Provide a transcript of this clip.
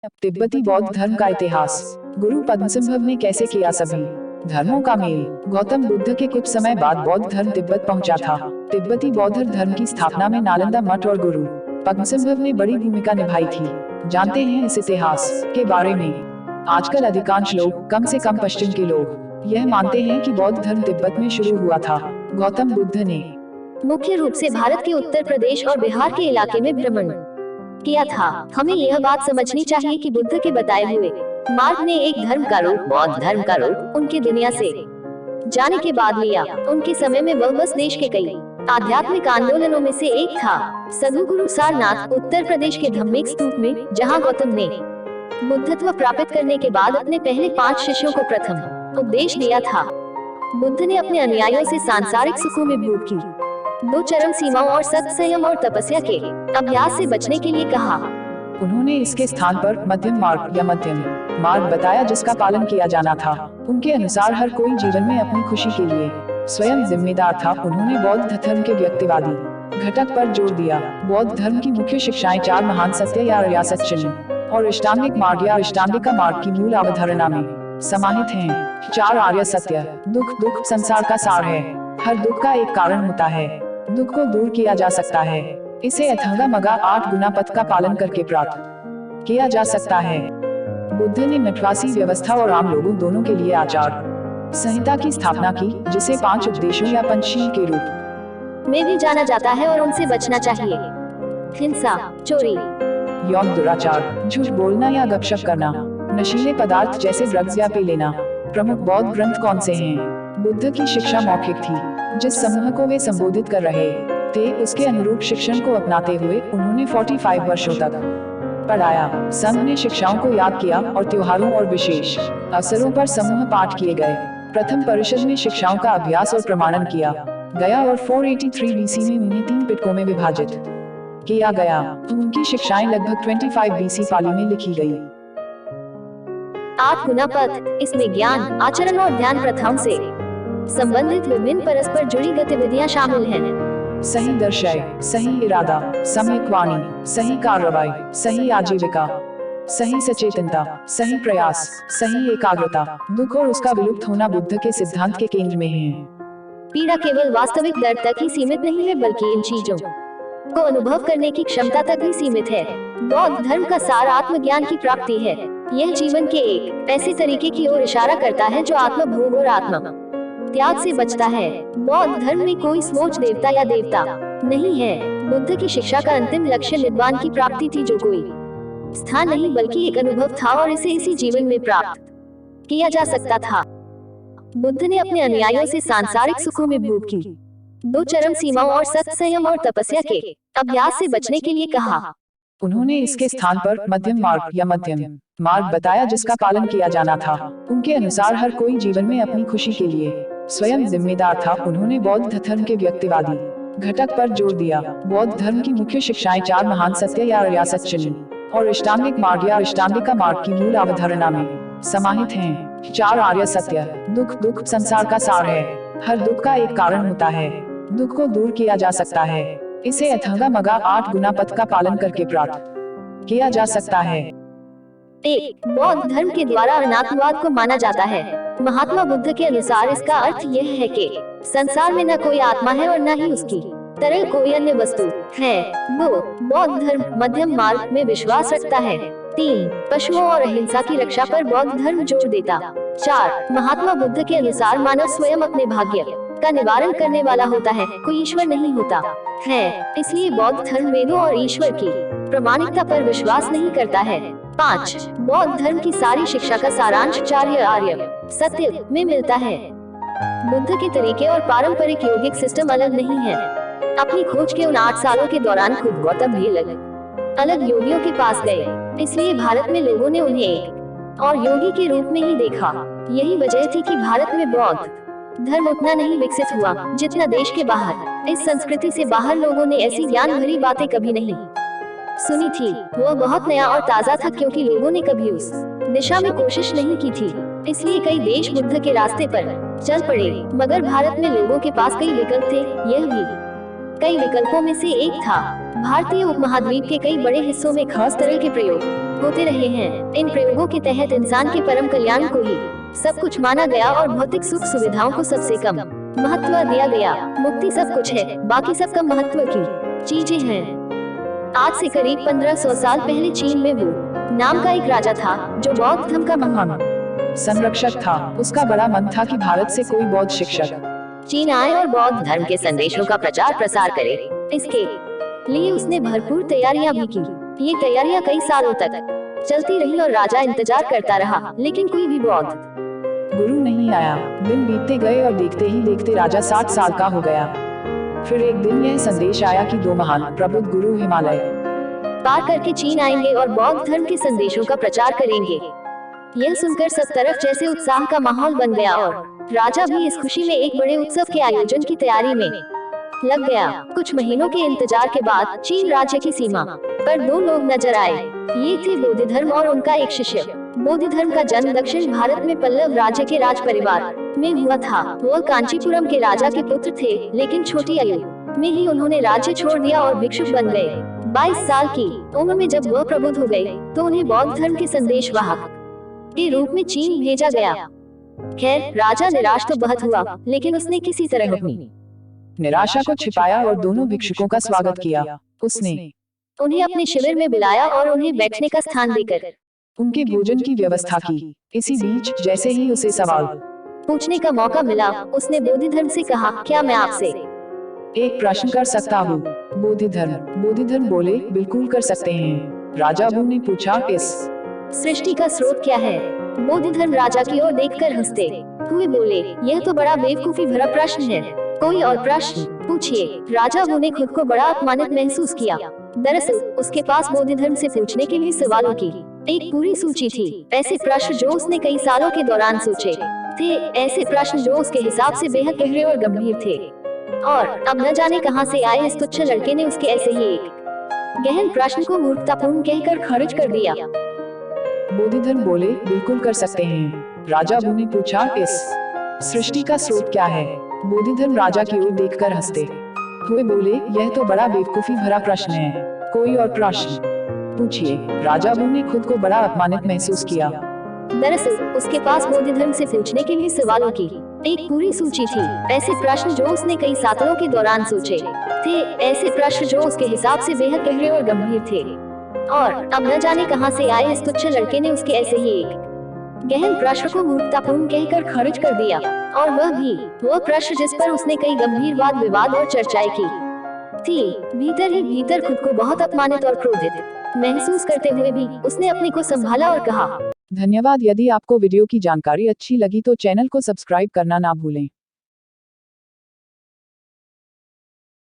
तिब्बती बौद्ध धर्म का इतिहास। गुरु पद्मसिंह ने कैसे किया सभी धर्मों का मेल। गौतम बुद्ध के कुछ समय बाद बौद्ध धर्म तिब्बत पहुंचा था। तिब्बती बौद्ध धर्म की स्थापना में नालंदा मठ और गुरु पद्मसिंह ने बड़ी भूमिका निभाई थी। जानते हैं इस इतिहास के बारे में। आजकल अधिकांश लोग, कम से कम पश्चिम के लोग, यह मानते हैं कि बौद्ध धर्म तिब्बत में शुरू हुआ था। गौतम बुद्ध ने मुख्य रूप से भारत के उत्तर प्रदेश और बिहार के इलाके में भ्रमण किया था। हमें यह बात समझनी चाहिए कि बुद्ध के बताए हुए मार्ग ने एक धर्म का रूप, बौद्ध धर्म का रूप, उनके दुनिया से जाने के बाद लिया। उनके समय में वह बस देश के कई आध्यात्मिक आंदोलनों में से एक था। सद्गुरु सारनाथ, उत्तर प्रदेश के धम्मिक स्तूप में, जहां गौतम ने बुद्धत्व प्राप्त करने के बाद अपने पहले 5 शिष्यों को प्रथम उपदेश दिया था। बुद्ध ने अपने अनुयायियों से सांसारिक सुखों में भूख की 2 चरम सीमाओं और सत्य, संयम और तपस्या के अभ्यास से बचने के लिए कहा। उन्होंने इसके स्थान पर मध्यम मार्ग या मध्यम मार्ग बताया, जिसका पालन किया जाना था। उनके अनुसार हर कोई जीवन में अपनी खुशी के लिए स्वयं जिम्मेदार था। उन्होंने बौद्ध धर्म के व्यक्तिवादी घटक पर जोर दिया। बौद्ध धर्म की मुख्य शिक्षाएं 4 महान सत्य या रियासत चिन्ह और अष्टांगिक मार्ग या अष्टांगिका मार्ग की मूल अवधारणा में समाहित हैं। 4 आर्य सत्य। दुख संसार का सार है। हर दुख का एक कारण होता है। दुख को दूर किया जा सकता है। इसे अथंगा मगा 8 गुना पथ का पालन करके प्राप्त किया जा सकता है। बुद्ध ने मठवासी व्यवस्था और आम लोगों दोनों के लिए आचार संहिता की स्थापना की, जिसे 5 उपदेशों या पंचशील के रूप में भी जाना जाता है और उनसे बचना चाहिए। हिंसा, चोरी, यौन दुराचार, झूठ बोलना या गपशप करना, नशीले पदार्थ जैसे ड्रग्स या पी लेना। प्रमुख बौद्ध ग्रंथ कौन से हैं? बुद्ध की शिक्षा मौखिक थी। जिस समूह को वे संबोधित कर रहे थे, उसके अनुरूप शिक्षण को अपनाते हुए उन्होंने 45 वर्षों तक पढ़ाया। संघ ने शिक्षाओं को याद किया और त्योहारों और विशेष अवसरों पर समूह पाठ किए गए। प्रथम परिषद में शिक्षाओं का अभ्यास और प्रमाणन किया गया और 483 बीसी में उन्हें 3 पिटकों में विभाजित किया गया। उनकी शिक्षाएं लगभग 25 बीसी पाली में लिखी गई। 8 गुना पथ, इसमें ज्ञान, आचरण और ध्यान प्रथाओं से संबंधित विभिन्न परस्पर जुड़ी गतिविधियां शामिल हैं। सही दर्शय, सही इरादा, सम्यक वाणी, सही कार्रवाई, सही आजीविका, सही सचेतनता, सही प्रयास, सही एकाग्रता। दुख और उसका विलुप्त होना बुद्ध के सिद्धांत के केंद्र में है। पीड़ा केवल वास्तविक दर्द तक ही सीमित नहीं है, बल्कि इन चीजों को अनुभव करने की क्षमता तक भी सीमित है। बौद्ध धर्म का सार आत्मज्ञान की प्राप्ति है। यह जीवन के एक ऐसे तरीके की ओर इशारा करता है जो आत्म भोग और आत्म त्याग से बचता है। बौद्ध धर्म में कोई सोच देवता या देवता नहीं है। बुद्ध की शिक्षा का अंतिम लक्ष्य निब्बान की प्राप्ति थी, जो कोई स्थान नहीं बल्कि एक अनुभव था और इसे इसी जीवन में प्राप्त किया जा सकता था। बुद्ध ने अपने अनुयायियों से सांसारिक सुखों में भूख की 2 चरम सीमाओं और सत्य, संयम और तपस्या के अभ्यास से बचने के लिए कहा। उन्होंने इसके स्थान पर मध्यम मार्ग या मध्यम मार्ग बताया, जिसका पालन किया जाना था। उनके अनुसार हर कोई जीवन में अपनी खुशी के लिए स्वयं जिम्मेदार था। उन्होंने बौद्ध धर्म के व्यक्तिवादी घटक पर जोर दिया। बौद्ध धर्म की मुख्य शिक्षाएं 4 महान सत्य या रियासत चिन्ह और अष्टांगिक मार्ग या अष्टांगिका मार्ग की मूल अवधारणा में समाहित हैं। 4 आर्य सत्य। दुख संसार का सार है। हर दुख का एक कारण होता है। दुख को दूर किया जा सकता है। इसे अथंगा मगा 8 गुना पथ का पालन करके प्राप्त किया जा सकता है। 1. बौद्ध धर्म के द्वारा अनात्मवाद को माना जाता है। महात्मा बुद्ध के अनुसार इसका अर्थ यह है कि संसार में न कोई आत्मा है और न ही उसकी तरह कोई अन्य वस्तु है। 2. बौद्ध धर्म मध्यम मार्ग में विश्वास रखता है। 3. पशुओं और अहिंसा की रक्षा पर बौद्ध धर्म जोर देता। 4. महात्मा बुद्ध के अनुसार मानव स्वयं अपने भाग्य का निवारण करने वाला होता है, कोई ईश्वर नहीं होता है। इसलिए बौद्ध धर्म वेदों और ईश्वर की प्रामाणिकता पर विश्वास नहीं करता है। 5. बौद्ध धर्म की सारी शिक्षा का सारांश 4 आर्य सत्य में मिलता है। बुद्ध के तरीके और पारंपरिक योगिक सिस्टम अलग नहीं है। अपनी खोज के उन 8 सालों के दौरान खुद गौतम भी अलग योगियों के पास गए। इसलिए भारत में लोगों ने उन्हें एक और योगी के रूप में ही देखा। यही वजह थी कि भारत में बौद्ध धर्म उतना नहीं विकसित हुआ जितना देश के बाहर। इस संस्कृति से बाहर लोगों ने ऐसी ज्ञान भरी बातें कभी नहीं सुनी थी। वह बहुत नया और ताज़ा था, क्योंकि लोगों ने कभी उस दिशा में कोशिश नहीं की थी। इसलिए कई देश बुद्ध के रास्ते पर चल पड़े, मगर भारत में लोगों के पास कई विकल्प थे। यह भी कई विकल्पों में से एक था। भारतीय उपमहाद्वीप के कई बड़े हिस्सों में खास तरह के प्रयोग होते रहे हैं। इन प्रयोगों के तहत इंसान के परम कल्याण को ही सब कुछ माना गया और भौतिक सुख सुविधाओं को सबसे कम महत्व दिया गया। मुक्ति सब कुछ है, बाकी सब कम महत्व की चीजें हैं। आज से करीब 1500 साल पहले चीन में वू नाम का एक राजा था जो बौद्ध धर्म का महान संरक्षक था। उसका बड़ा मन था कि भारत से कोई बौद्ध शिक्षक चीन आए और बौद्ध धर्म के संदेशों का प्रचार प्रसार करे। इसके लिए उसने भरपूर तैयारियां भी की। ये तैयारियां कई सालों तक चलती रही और राजा इंतजार करता रहा, लेकिन कोई भी बौद्ध गुरु नहीं आया। दिन बीतते गए और देखते ही देखते राजा 60 साल का हो गया। फिर एक दिन यह संदेश आया कि 2 महान प्रबुद्ध गुरु हिमालय पार करके चीन आएंगे और बौद्ध धर्म के संदेशों का प्रचार करेंगे। यह सुनकर सब तरफ जैसे उत्साह का माहौल बन गया और राजा भी इस खुशी में एक बड़े उत्सव के आयोजन की तैयारी में लग गया। कुछ महीनों के इंतजार के बाद चीन राज्य की सीमा पर 2 लोग नजर आए। ये थे बोधि धर्म और उनका एक शिष्य। बोधि धर्म का जन्म दक्षिण भारत में पल्लव राज्य के राज परिवार में हुआ था। वह कांचीपुरम के राजा के पुत्र थे, लेकिन छोटी आयु में ही उन्होंने राज्य छोड़ दिया और भिक्षुक बन गए। 22 साल की उम्र में जब वह प्रबुद्ध हो गए तो उन्हें बौद्ध धर्म के संदेश वाहक के रूप में चीन भेजा गया। खैर, राजा निराश तो बहुत हुआ, लेकिन उसने किसी तरह अपनी निराशा को छिपाया और दोनों भिक्षुकों का स्वागत किया। उसने उन्हें अपने शिविर में बुलाया और उन्हें बैठने का स्थान देकर उनके भोजन की व्यवस्था की। इसी बीच जैसे ही उसे सवाल पूछने का मौका मिला, उसने बोधि धर्म से कहा, क्या मैं आपसे एक प्रश्न कर सकता हूँ? बोधि धर्म बोले, बिल्कुल कर सकते हैं। राजा वू ने पूछा, इस सृष्टि का स्रोत क्या है? बोधि धर्म राजा की ओर देखकर हंसते हुए बोले, यह तो बड़ा बेवकूफी भरा प्रश्न है। कोई और प्रश्न पूछिए। राजा वू ने खुद को बड़ा अपमानित महसूस किया। दरअसल उसके पास बोधि धर्म से पूछने के लिए सवालों की एक पूरी सूची थी। ऐसे प्रश्न जो उसने कई सालों के दौरान सोचे थे, ऐसे प्रश्न जो उसके हिसाब से बेहद गहरे और गंभीर थे। और अब न जाने कहां से आए इस तुच्छ लड़के ने उसके ऐसे ही एक गहन प्रश्न को मूर्खतापूर्ण कहकर खारिज कर दिया। बोधि धर्म बोले, बिल्कुल कर सकते हैं। राजा वू ने पूछा, इस सृष्टि का स्रोत क्या है? बोधि धर्म राजा की ओर देखकर हंसते हुए बोले, यह तो बड़ा बेवकूफी भरा प्रश्न है। कोई और प्रश्न पूछिए। राजा वू ने खुद को बड़ा अपमानित महसूस किया। दरअसल उसके पास बोधि धर्म से पूछने के लिए सवालों की एक पूरी सूची थी। ऐसे प्रश्न जो उसने कई सालों के दौरान सोचे थे, ऐसे प्रश्न जो उसके हिसाब से बेहद गहरे और गंभीर थे। और अब न जाने कहां से आए इस तुच्छ लड़के ने उसके ऐसे ही एक गहन प्रश्न को मूर्खतापूर्ण कहकर खारिज कर दिया। और वह प्रश्न जिस पर उसने कई गंभीर वाद विवाद और चर्चाएं की थी। भीतर ही भीतर खुद को बहुत अपमानित और क्रोधित महसूस करते हुए भी उसने अपने को संभाला और कहा, धन्यवाद। यदि आपको वीडियो की जानकारी अच्छी लगी तो चैनल को सब्सक्राइब करना ना भूलें।